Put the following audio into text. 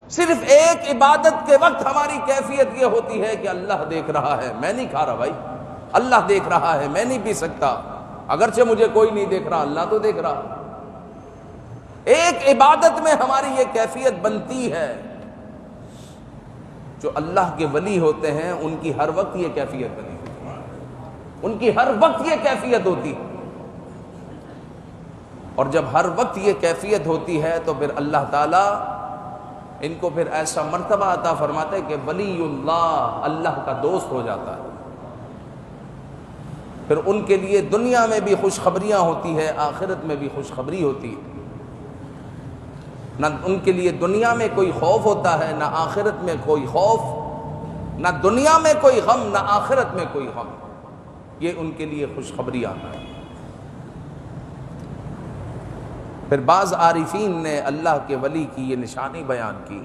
صرف ایک عبادت کے وقت ہماری کیفیت یہ ہوتی ہے کہ اللہ دیکھ رہا ہے، میں نہیں کھا رہا بھائی، اللہ دیکھ رہا ہے، میں نہیں پی سکتا، اگرچہ مجھے کوئی نہیں دیکھ رہا، اللہ تو دیکھ رہا۔ ایک عبادت میں ہماری یہ کیفیت بنتی ہے۔ جو اللہ کے ولی ہوتے ہیں ان کی ہر وقت یہ کیفیت بنی ہوتی ہے، ان کی ہر وقت یہ کیفیت ہوتی ہے، اور جب ہر وقت یہ کیفیت ہوتی ہے تو پھر اللہ تعالیٰ ان کو پھر ایسا مرتبہ عطا فرماتا ہے کہ ولی اللہ، اللہ کا دوست ہو جاتا ہے۔ پھر ان کے لیے دنیا میں بھی خوشخبریاں ہوتی ہے، آخرت میں بھی خوشخبری ہوتی ہے۔ نہ ان کے لیے دنیا میں کوئی خوف ہوتا ہے، نہ آخرت میں کوئی خوف، نہ دنیا میں کوئی غم، نہ آخرت میں کوئی غم، یہ ان کے لیے خوشخبریاں ہیں۔ پھر بعض عارفین نے اللہ کے ولی کی یہ نشانی بیان کی۔